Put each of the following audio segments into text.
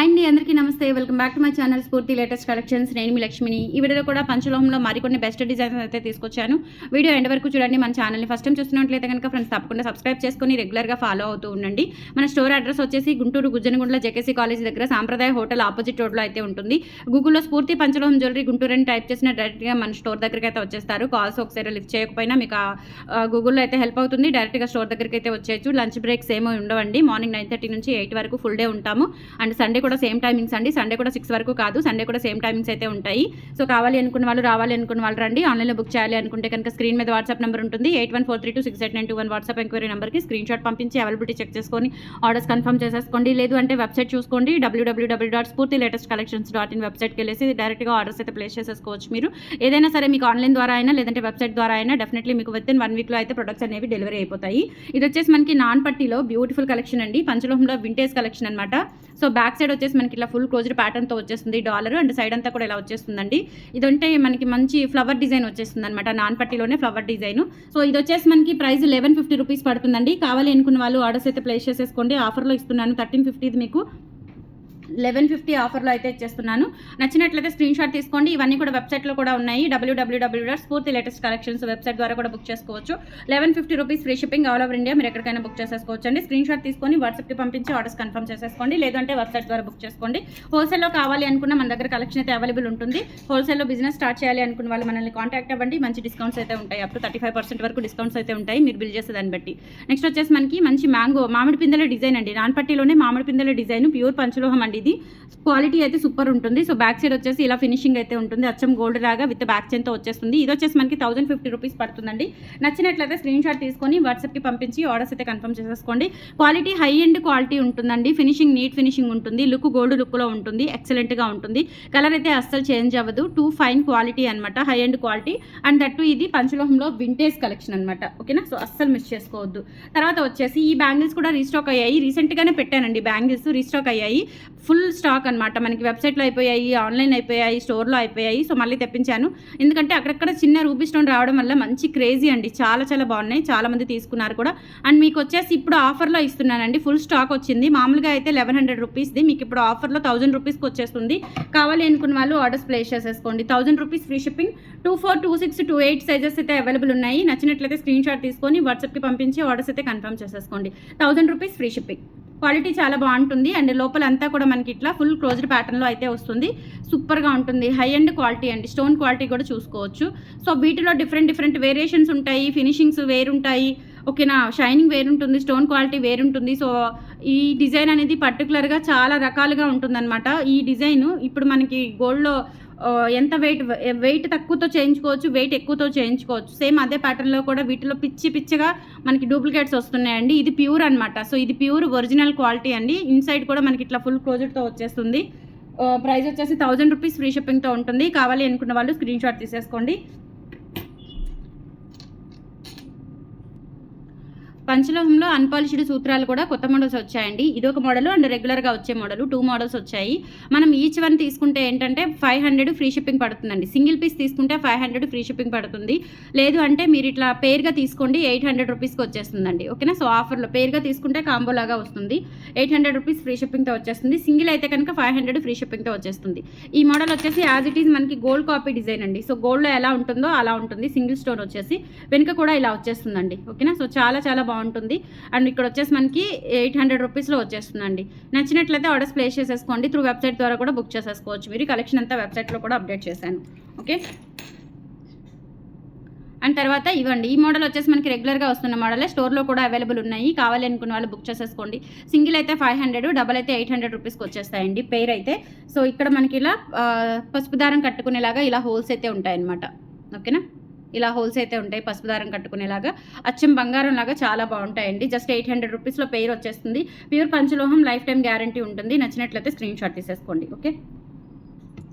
Hi అండి, అందరికీ నమస్తే. Welcome back to my channel స్ఫూర్తి లేటెస్ట్ కలెక్షన్స్. నేను మీ లక్ష్మిని. ఈ వీడియోలో కూడా పంచలోహంలో మరికొన్ని బెస్ట్ డిజైన్స్ అయితే తీసుకొచ్చాను. వీడియో ఎండ్ వరకు చూడండి. మన ఛానల్ని ఫస్ట్ టైం చూస్తున్నట్లయితే కనుక ఫ్రెండ్స్ తప్పకుండా సబ్స్క్రైబ్ చేసుకొని రెగ్యులర్గా ఫాలో అవుతూ ఉండండి. మన స్టోర్ అడ్రస్ వచ్చేసి గుంటూరు గుజ్జనగుండ్ల జేకేసీ కాలేజ్ దగ్గర సాంప్రదాయ హోటల్ ఆపోజిట్ రోడ్లో అయితే ఉంటుంది. గూగుల్లో స్ఫూర్తి పంచలోహం జ్యువెలరీ గుంటూరు అని టైప్ చేసిన డైరెక్ట్గా మన స్టోర్ దగ్గరికి అయితే వచ్చేస్తారు. కాల్స్ ఒకసారి లిఫ్ట్ చేయకపోయినా మీకు గూగుల్లో అయితే హెల్ప్ అవుతుంది. డైరెక్ట్గా స్టోర్ దగ్గరికి అయితే వచ్చేయచ్చు. లంచ్ బ్రేక్స్ ఏమో ఉండవండి. మార్నింగ్ 9:30 నుంచి 8 వరకు ఫుల్ డే ఉంటాము. అండ్ సండే కూడా సేమ్ టైమింగ్స్ అండి. సండే కూడా 6 వరకు కాదు, సండే కూడా సేమ్ టైమింగ్స్ అయితే ఉంటాయి. సో కావాలి అనుకున్న వాళ్ళు, రావాలి అనుకున్న వాళ్ళు రండి. ఆన్లైన్లో బుక్ చేయాలి అనుకుంటే కనుక స్క్రీన్ మీద వాట్సాప్ నెంబర్ ఉంటుంది. 8143268921 వాట్సాప్ ఎంక్వైరీ నెంబర్కి స్క్రీన్ షాట్ పంపించి అవైలబిలిటీ చెక్ చేసుకొని ఆర్డర్స్ కన్ఫర్మ్ చేసేసుకోండి. లేదు అంటే వెబ్సైట్ చూసుకోండి. www.spurtilatestcollections.in వెబ్సైట్కి వెళ్ళేసి డైరెక్ట్గా ఆర్డర్స్ అయితే ప్లేస్ చేసేసుకోవచ్చు. మీరు ఏదైనా సరే మీకు ఆన్లైన్ ద్వారా అయినా లేదంటే వెబ్సైట్ ద్వారా అయినా డెఫినెట్లీ మీకు విత్ ఇన్ 1 వీక్లో అయితే ప్రొడక్ట్స్ అనేవి డెలివరీ అయిపోతాయి. ఇది వచ్చేసి మనకి నాన్ పట్టీలో బ్యూటిఫుల్ కలెక్షన్ అండి. పంచలోహంలో వింటేజ్ కలెక్షన్ అనమాట. సో బ్యాక్ సైడ్ వచ్చేసి మనకి ఇట్లా ఫుల్ క్లోజ్డ్ ప్యాటర్న్తో వచ్చేస్తుంది డాలర్, అండ్ సైడ్ అంతా కూడా ఇలా వచ్చేస్తుందండి. ఇదంటే మనకి మంచి ఫ్లవర్ డిజైన్ వచ్చేస్తుంది అనమాట. నాన్ పట్టీలోనే ఫ్లవర్ డిజైన్. సో ఇది వచ్చేసి మనకి ప్రైస్ 1150 రూపీస్ పడుతుందండి. కావాలి అనుకున్న వాళ్ళు ఆర్డర్స్ అయితే ప్లేస్ చేసేసుకోండి. ఆఫర్లో ఇస్తున్నాను. 1350 మీకు 1150 ఆఫర్లో అయితే ఇచ్చేస్తున్నాను. నచ్చినట్లయితే స్క్రీన్ షాట్ తీసుకోండి. ఇవన్నీ కూడా వెబ్సైట్లో కూడా ఉన్నాయి. www.spurtilatestcollections వెబ్సైట్ ద్వారా కూడా బుక్ చేసుకోవచ్చు. 1150 rupees free shipping all over India. మీరు ఎక్కడికైనా బుక్ చేసేసుకోవచ్చు అండి. స్క్రీన్ షాట్ తీసుకొని వాట్సాప్కి పంపించి ఆర్డర్స్ కన్ఫర్మ్ చేసేసుకోండి. లేదంటే వెబ్సైట్ ద్వారా బుక్ చేసుకోండి. హోల్సేల్లో కావాలి అనుకున్న మన దగ్గర కలెక్షన్ అయితే అవైలబుల్ ఉంటుంది. హోల్సేల్లో బిజినెస్ స్టార్ట్ చేయాలి అనుకున్న వాళ్ళు మనల్ని కాంటాక్ట్ అవ్వండి. మంచి డిస్కౌంట్స్ అయితే ఉంటాయి. అప్ టు 35% వరకు డిస్కౌంట్స్ అయితే ఉంటాయి మీరు బిల్ చేసే దాన్ని బట్టి. నెక్స్ట్ వచ్చేసి మనకి మంచి మ్యాంగో మామిడి పిందెల డిజైన్ అండి. నాన్ పట్టీలోనే మామిడి పిందెల డిజైన్, ప్యూర్ పంచలోహం అండి. ఇది క్వాలిటీ అయితే సూపర్ ఉంటుంది. సో బ్యాక్ సైడ్ వచ్చేసి ఇలా ఫినిషింగ్ అయితే ఉంటుంది. అచ్చం గోల్డ్ లాగా విత్ బ్యాక్ చైన్తో వచ్చేస్తుంది. ఇది వచ్చేసి మనకి 1050 రూపీస్ పడుతుందండి. నచ్చినట్లయితే స్క్రీన్ షాట్ తీసుకొని వాట్సాప్కి పంపించి ఆర్డర్స్ అయితే కన్ఫర్మ్ చేసేసుకోండి. క్వాలిటీ హై ఎండ్ క్వాలిటీ ఉంటుందండి. ఫినిషింగ్ నీట్ ఫినిషింగ్ ఉంటుంది. లుక్ గోల్డ్ లుక్లో ఉంటుంది. ఎక్సలెంట్గా ఉంటుంది. కలర్ అయితే అస్సలు చేంజ్ అవ్వదు. టూ ఫైన్ క్వాలిటీ అనమాట. High end quality. And that ఇది పంచలోహంలో వింటేజ్ కలెక్షన్ అనమాట. ఓకేనా. సో అస్సలు మిస్ చేసుకోవద్దు. తర్వాత వచ్చేసి ఈ బ్యాంగిల్స్ కూడా రీస్టాక్ అయ్యాయి. రీసెంట్గానే పెట్టానండి బ్యాంగిల్స్. రీస్టాక్ అయ్యాయి. ఫుల్ స్టాక్ అనమాట. మనకి వెబ్సైట్లో అయిపోయాయి, ఆన్లైన్ అయిపోయాయి, స్టోర్లో అయిపోయాయి. సో మళ్ళీ తెప్పించాను. ఎందుకంటే అక్కడక్కడ చిన్న రూబీ స్టోన్ రావడం వల్ల మంచి క్రేజీ అండి. చాలా చాలా బాగున్నాయి. చాలామంది తీసుకున్నారు కూడా. అండ్ మీకు వచ్చేసి ఇప్పుడు ఆఫర్లో ఇస్తున్నానండి. ఫుల్ స్టాక్ వచ్చింది. మామూలుగా అయితే 1100 రూపీస్ది, మీకు ఇప్పుడు ఆఫర్లో 1000 రూపీస్కి వచ్చేస్తుంది. కావాలి అనుకున్న వాళ్ళు ఆర్డర్స్ ప్లేస్ చేసేసుకోండి. 1000 రూపీస్ ఫ్రీ షిప్పింగ్. 24, 26, 28 సైజెస్ అయితే అవైలబుల్ ఉన్నాయి. నచ్చినట్లయితే స్క్రీన్ షాట్ తీసుకొని వాట్సాప్కి పంపించి ఆర్డర్స్ అయితే కన్ఫర్మ్ చేసేసుకోండి. 1000 రూపీస్ ఫ్రీ షిప్పింగ్. క్వాలిటీ చాలా బాగుంటుంది. అండ్ లోపల అంతా కూడా మనకి ఇట్లా ఫుల్ క్లోజ్డ్ ప్యాటర్న్లో అయితే వస్తుంది. సూపర్గా ఉంటుంది. హై ఎండ్ క్వాలిటీ అండి. స్టోన్ క్వాలిటీ కూడా చూసుకోవచ్చు. సో వీటిలో డిఫరెంట్ వేరియేషన్స్ ఉంటాయి. ఫినిషింగ్స్ వేరుంటాయి. ఓకేనా. షైనింగ్ వేరుంటుంది, స్టోన్ క్వాలిటీ వేరుంటుంది. సో ఈ డిజైన్ అనేది పర్టికులర్గా చాలా రకాలుగా ఉంటుందన్నమాట. ఈ డిజైన్ ఇప్పుడు మనకి గోల్డ్లో ఎంత వెయిట్ తక్కువతో చేయించుకోవచ్చు, వెయిట్ ఎక్కువతో చేయించుకోవచ్చు. సేమ్ అదే ప్యాటర్న్లో కూడా వీటిలో పిచ్చిగా మనకి డూప్లికేట్స్ వస్తున్నాయండి. ఇది ప్యూర్ అనమాట. సో ఇది ప్యూర్ ఒరిజినల్ క్వాలిటీ అండి. ఇన్సైడ్ కూడా మనకి ఇట్లా ఫుల్ క్లోజ్డ్తో వచ్చేస్తుంది. ప్రైస్ వచ్చేసి 1000 రూపీస్ ఫ్రీ షిప్పింగ్తో ఉంటుంది. కావాలి అనుకున్న వాళ్ళు స్క్రీన్ షాట్ తీసేసుకోండి. పంచలోహంలో అన్పాలిష్డ్ సూత్రాలు కూడా కొత్త మోడల్స్ వచ్చాయండి. ఇదొక మోడల్ అండ్ రెగ్యులర్గా వచ్చే మోడల్ 2 మోడల్స్ వచ్చాయి. మనం ఈచ్ వన్ తీసుకుంటే ఏంటంటే 500 ఫ్రీ షిప్పింగ్ పడుతుందండి. సింగిల్ పీస్ తీసుకుంటే 500 ఫ్రీ షిప్పింగ్ పడుతుంది. లేదు అంటే మీరు ఇట్లా పేర్గా తీసుకోండి, 800 రూపీస్కి వచ్చేస్తుందండి. ఓకేనా. సో ఆఫర్లో పేర్గా తీసుకుంటే కాంబో లాగా వస్తుంది. 800 రూపీస్ ఫ్రీ షిప్పింగ్తో వచ్చేస్తుంది. సింగిల్ అయితే కనుక 500 ఫ్రీ షిప్పింగ్తో వచ్చేస్తుంది. ఈ మోడల్ వచ్చేసి యాజ్ ఇట్ ఈజ్ మనకి గోల్డ్ కాపీ డిజైన్ అండి. సో గోల్డ్లో ఎలా ఉంటుందో అలా ఉంటుంది. సింగిల్ స్టోన్ వచ్చేసి వెనుక కూడా ఇలా వచ్చేస్తుందండి. ఓకేనా. సో చాలా బాగుంటుంది. అండ్ ఇక్కడ వచ్చేసి మనకి 800 రూపీస్లో వచ్చేస్తుందండి. నచ్చినట్లయితే ఆర్డర్స్ ప్లేస్ చేసేసుకోండి. త్రూ వెబ్సైట్ ద్వారా కూడా బుక్ చేసేసుకోవచ్చు. మీరు కలెక్షన్ అంతా వెబ్సైట్లో కూడా అప్డేట్ చేశాను. ఓకే. అండ్ తర్వాత ఇవ్వండి. ఈ మోడల్ వచ్చేసి మనకి రెగ్యులర్గా వస్తున్న మోడలే. స్టోర్లో కూడా అవైలబుల్ ఉన్నాయి. కావాలి అనుకున్న వాళ్ళు బుక్ చేసేసుకోండి. సింగిల్ అయితే 500, డబల్ అయితే 800 రూపీస్కి వచ్చేస్తాయండి పేర్ అయితే. సో ఇక్కడ మనకి ఇలా పసుపు దారం కట్టుకునేలాగా ఇలా హోల్స్ అయితే ఉంటాయన్నమాట. ఓకేనా. ఇలా హోల్స్ అయితే ఉంటాయి పసుపు దారం కట్టుకునేలాగా. అచ్చం బంగారం లాగా చాలా బాగుంటాయండి. జస్ట్ 800 రూపీస్లో పేరు వచ్చేస్తుంది. ప్యూర్ పంచలోహం, లైఫ్ టైం గ్యారంటీ ఉంటుంది. నచ్చినట్లయితే స్క్రీన్ షాట్ తీసేసుకోండి. ఓకే.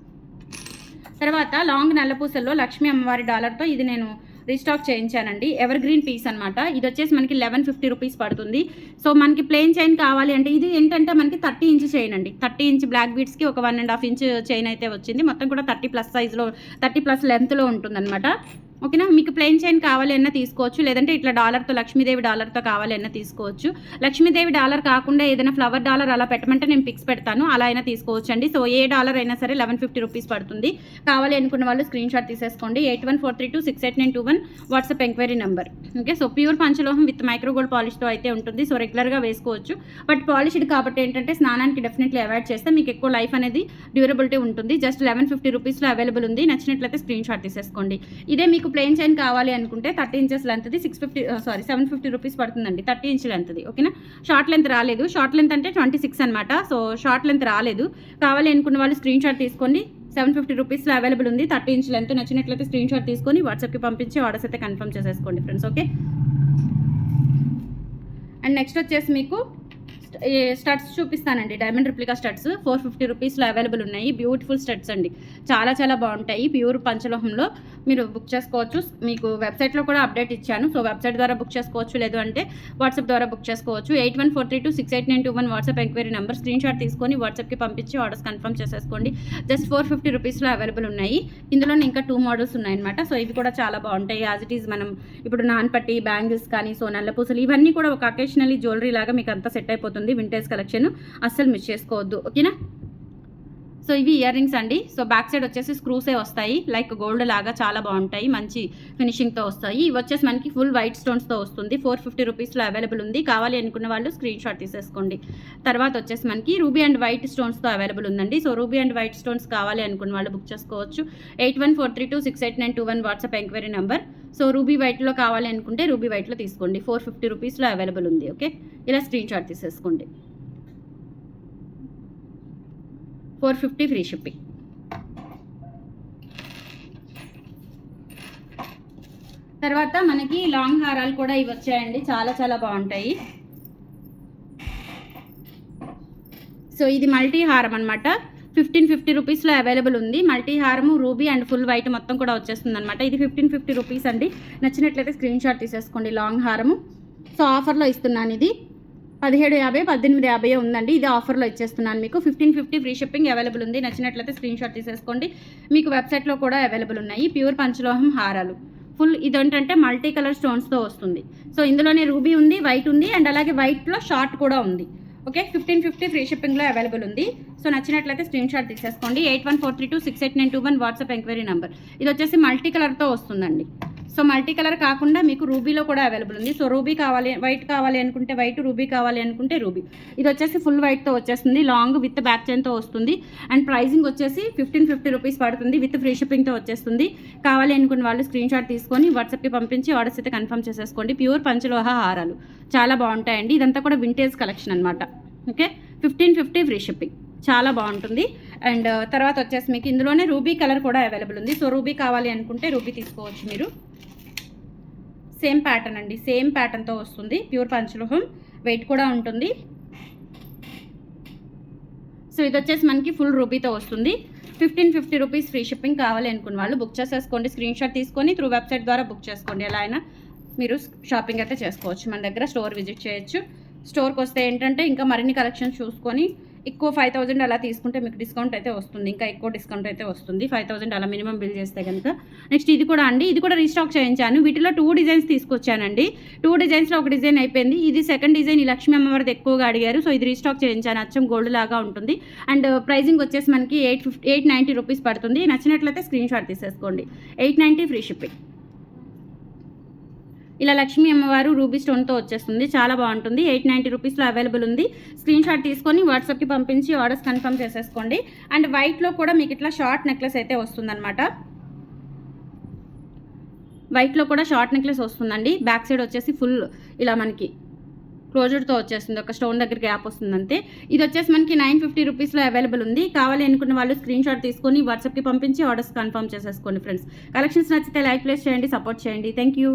తర్వాత లాంగ్ నల్లపూసల్లో లక్ష్మీ అమ్మవారి డాలర్తో ఇది నేను రీస్టాక్ చేయించానండి. ఎవర్ గ్రీన్ పీస్ అనమాట. ఇది వచ్చేసి మనకి 1150 రూపీస్ పడుతుంది. సో మనకి ప్లెయిన్ చైన్ కావాలి అంటే ఇది ఏంటంటే మనకి 30 ఇంచ్ చైన్ అండి. 30 ఇంచ్ బ్లాక్ బీడ్స్కి ఒక 1.5 ఇంచ్ చైన్ అయితే వచ్చింది. మొత్తం కూడా 30+ సైజులో 30+ లెంత్లో ఉంటుందన్నమాట. ఓకేనా. మీకు ప్లెయిన్ చైన్ కావాలి అన్నా తీసుకోవచ్చు, లేదంటే ఇట్లా డాలర్తో లక్ష్మీదేవి డాలర్తో కావాలి అన్నా తీసుకోవచ్చు. లక్ష్మీదేవి డాలర్ కాకుండా ఏదైనా ఫ్లవర్ డాలర్ అలా పెట్టమంటే నేను పిక్స్ పెడతాను, అలా అయినా తీసుకోవచ్చు అండి. సో ఏ డాలర్ అయినా సరే 1150 రూపీస్ పడుతుంది. కావాలి అనుకున్న వాళ్ళు స్క్రీన్ షాట్ తీసేసుకోండి. 8143268921 WhatsApp enquiry number. Okay. So pure పంచలోహం విత్ మైక్రో గోల్డ్ పాలిష్తో అయితే ఉంటుంది. సో రెగ్యులర్గా వేసుకోవచ్చు, బట్ పాలిష్డ్ కాబట్టి ఏంటంటే స్నానానికి డెఫినెట్లీ అవాయిడ్ చేస్తే మీకు ఎక్కువ లైఫ్ అనేది డ్యూరబిలిటీ ఉంటుంది. జస్ట్ 1150 రూపీస్లో అవైలబుల్ ఉంది. నచ్చినట్లయితే స్క్రీన్ షాట్ తీసేసుకోండి. ఇదే మీకు ప్లెయిన్ చైన్ కావాలి అనుకుంటే 30 ఇంచెస్ లెంత్ది 750 రూపీస్ పడుతుందండి. 30 ఇంచ్ లెంత్ది. ఓకేనా. షార్ట్ లెంత్ రాలేదు. షార్ట్ లెంత్ అంటే 26 అనమాట. సో షార్ట్ లెంత్ రాలేదు. కావాలి అనుకున్న వాళ్ళు స్క్రీన్ షాట్ తీసుకోండి. 750 రూపీస్లో అవైలబుల్ ఉంది. 30 ఇంచ్ లెంత్. నచ్చినట్లయితే స్క్రీన్ షాట్ తీసుకొని వాట్సాప్కి పంపించి ఆర్డర్స్ అయితే కన్ఫర్మ్ చేసేసుకోండి ఫ్రెండ్స్. ఓకే. అండ్ నెక్స్ట్ వచ్చేసి మీకు స్టడ్స్ చూపిస్తానండి. డైమండ్ రిప్లికా స్టడ్స్ 450 రూపీస్లో అవైలబుల్ ఉన్నాయి. బ్యూటిఫుల్ స్టడ్స్ అండి, చాలా చాలా బాగుంటాయి. ప్యూర్ పంచలోహంలో మీరు బుక్ చేసుకోవచ్చు. మీకు వెబ్సైట్లో కూడా అప్డేట్ ఇచ్చాను. సో వెబ్సైట్ ద్వారా బుక్ చేసుకోవచ్చు, లేదు అంటే వాట్సాప్ ద్వారా బుక్ చేసుకోవచ్చు. 8143268921 WhatsApp enquiry number. Screen shot తీసుకొని వాట్సాప్కి పంపించి ఆర్డర్స్ కన్ఫర్మ్ చేసేసుకోండి. జస్ట్ 450 రూపీస్లో అవైలబుల్ ఉన్నాయి. ఇందులో ఇంకా 2 మోడల్స్ ఉన్నాయన్నమాట. సో ఇవి కూడా చాలా బాగుంటాయి. యాజ్ ఇట్ ఈజ్ మనం ఇప్పుడు నాన్పట్టి, బ్యాంగిల్స్ కానీ, సో నల్లపూసలు ఇవన్నీ కూడా ఒక అకేషనల్లీ జ్యువెలరీ లాగా మీకు అంతా సెట్ అయిపోతుంది. వింటేజ్ కలెక్షన్ అస్సలు మిస్ చేసుకోవద్దు. ఓకేనా. సో ఇవి ఇయర్ రింగ్స్ అండి. సో బ్యాక్ సైడ్ వచ్చేసి స్క్రూసే వస్తాయి, లైక్ గోల్డ్ లాగా చాలా బాగుంటాయి, మంచి ఫినిషింగ్తో వస్తాయి. ఇవి వచ్చేసి మనకి ఫుల్ వైట్ స్టోన్స్తో వస్తుంది. 450 రూపీస్లో అవైలబుల్ ఉంది. కావాలి అనుకున్న వాళ్ళు స్క్రీన్ షాట్ తీసేసుకోండి. తర్వాత వచ్చేసి మనకి రూబీ అండ్ వైట్ స్టోన్స్తో అవైలబుల్ ఉందండి. So ruby and white stones కావాలి అనుకున్న వాళ్ళు బుక్ చేసుకోవచ్చు. 8143268921 WhatsApp enquiry number. So ruby వైట్లో కావాలి అనుకుంటే రూబీ వైట్లో తీసుకోండి. 450 రూపీస్లో అవైలబుల్ ఉంది. ఓకే. ఇలా స్క్రీన్ షాట్ తీసేసుకోండి. 450 ఫ్రీ షిప్పింగ్. తర్వాత మనకి లాంగ్ హారాలు కూడా ఇవి వచ్చాయండి, చాలా చాలా బాగుంటాయి. సో ఇది మల్టీ హారం అనమాట. 1550 రూపీస్లో అవైలబుల్ ఉంది. మల్టీ హారము, రూబీ అండ్ ఫుల్ వైట్ మొత్తం కూడా వచ్చేస్తుంది అనమాట. ఇది 1550 రూపీస్ అండి. నచ్చినట్లయితే స్క్రీన్ షాట్ తీసేసుకోండి. లాంగ్ హారము. సో ఆఫర్లో ఇస్తున్నాను. ఇది 1750, 1850 ఉందండి. ఇది ఆఫర్లో ఇచ్చేస్తున్నాను మీకు. 1550 ఫ్రీ షిప్పింగ్ అవైలబుల్ ఉంది. నచ్చినట్లయితే స్క్రీన్ షాట్ తీసేసుకోండి. మీకు వెబ్సైట్లో కూడా అవైలబుల్ ఉన్నాయి. ప్యూర్ పంచలోహం హారాలు ఫుల్. ఇదేంటంటే మల్టీ కలర్ స్టోన్స్తో వస్తుంది. సో ఇందులోనే రూబీ ఉంది, వైట్ ఉంది, అండ్ అలాగే వైట్లో షార్ట్ కూడా ఉంది. ఓకే. 1550 ఫ్రీ షిప్పింగ్లో అవైలబుల్ ఉంది. సో నచ్చినట్లయితే స్క్రీన్ షాట్ తీసేసుకోండి. 8143268921 వాట్సాప్ ఎంక్వైరీ నెంబర్. ఇది వచ్చేసి మల్టీ కలర్తో వస్తుందండి. సో మల్టీ కలర్ కాకుండా మీకు రూబీలో కూడా అవైలబుల్ ఉంది. సో రూబీ కావాలి, వైట్ కావాలి అనుకుంటే వైట్, రూబీ కావాలి అనుకుంటే రూబీ. ఇది వచ్చేసి ఫుల్ వైట్తో వచ్చేస్తుంది. లాంగ్ విత్ బ్యాక్ చైన్తో వస్తుంది. అండ్ ప్రైజింగ్ వచ్చేసి 1550 రూపీస్ పడుతుంది. విత్ ఫ్రీ షిప్పింగ్తో వచ్చేస్తుంది. కావాలి అనుకున్న వాళ్ళు స్క్రీన్ షాట్ తీసుకొని వాట్సాప్కి పంపించి ఆర్డర్స్ అయితే కన్ఫర్మ్ చేసేసుకోండి. ప్యూర్ పంచలోహ హారాలు చాలా బాగుంటాయండి. ఇదంతా కూడా వింటేజ్ కలెక్షన్ అనమాట. ఓకే. 1550 ఫ్రీ షిప్పింగ్, చాలా బాగుంటుంది. అండ్ తర్వాత వచ్చేసి మీకు ఇందులోనే రూబీ కలర్ కూడా అవైలబుల్ ఉంది. సో రూబీ కావాలి అనుకుంటే రూబీ తీసుకోవచ్చు మీరు. సేమ్ ప్యాటర్న్ అండి, సేమ్ ప్యాటర్న్తో వస్తుంది. ప్యూర్ పంచలోహం, వెయిట్ కూడా ఉంటుంది. సో ఇది వచ్చేసి మనకి ఫుల్ రూబీతో వస్తుంది. 1550 రూపీస్ ఫ్రీ షిప్పింగ్. కావాలి అనుకున్న వాళ్ళు బుక్ చేసేసుకోండి. స్క్రీన్ షాట్ తీసుకొని త్రూ వెబ్సైట్ ద్వారా బుక్ చేసుకోండి. ఎలా అయినా మీరు షాపింగ్ అయితే చేసుకోవచ్చు. మన దగ్గర స్టోర్ విజిట్ చేయొచ్చు. స్టోర్కి వస్తే ఏంటంటే ఇంకా మరిన్ని కలెక్షన్స్ చూసుకొని ఎక్కువ 5000 అలా తీసుకుంటే మీకు డిస్కౌంట్ అయితే వస్తుంది. ఇంకా ఎక్కువ డిస్కౌంట్ అయితే వస్తుంది 5000 అలా మినిమం బిల్ చేస్తే కనుక. నెక్స్ట్ ఇది కూడా అండి, ఇది కూడా రీస్టాక్ చేయించాను. వీటిలో 2 డిజైన్స్ తీసుకొచ్చానండి. 2 డిజైన్స్లో ఒక డిజైన్ అయిపోయింది. ఇది సెకండ్ డిజైన్. ఈ లక్ష్మీ అమ్మవారిది ఎక్కువగా అడిగారు. సో ఇది రీస్టాక్ చేయించాను. అచ్చం గోల్డ్ లాగా ఉంటుంది. అండ్ ప్రైజింగ్ వచ్చేసి మనకి 890 రూపీస్ పడుతుంది. నచ్చినట్లయితే స్క్రీన్ షాట్ తీసేసుకోండి. 890 ఫ్రీ షిప్పింగ్. ఇలా లక్ష్మీ అమ్మవారు రూబీ స్టోన్తో వచ్చేస్తుంది. చాలా బాగుంటుంది. 890 రూపీస్లో అవైలబుల్ ఉంది. స్క్రీన్ షాట్ తీసుకొని వాట్సాప్కి పంపించి ఆర్డర్స్ కన్ఫర్మ్ చేసేసుకోండి. అండ్ వైట్లో కూడా మీకు ఇట్లా షార్ట్ నెక్లెస్ అయితే వస్తుందన్నమాట. వైట్లో కూడా షార్ట్ నెక్లెస్ వస్తుందండి. బ్యాక్ సైడ్ వచ్చేసి ఫుల్ ఇలా మనకి క్లోజర్తో వచ్చేస్తుంది. ఒక స్టోన్ దగ్గర గ్యాప్ వస్తుంది అంతే. ఇది వచ్చేసి మనకి 950 రూపీస్లో అవైలబుల్ ఉంది. కావాలి అనుకున్న వాళ్ళు స్క్రీన్ షాట్ తీసుకొని వాట్సాప్కి పంపించి ఆర్డర్స్ కన్ఫర్మ్ చేసేసుకోండి ఫ్రెండ్స్. కలెక్షన్స్ నచ్చితే లైక్ ప్లేస్ చేయండి, సపోర్ట్ చేయండి. Thank you.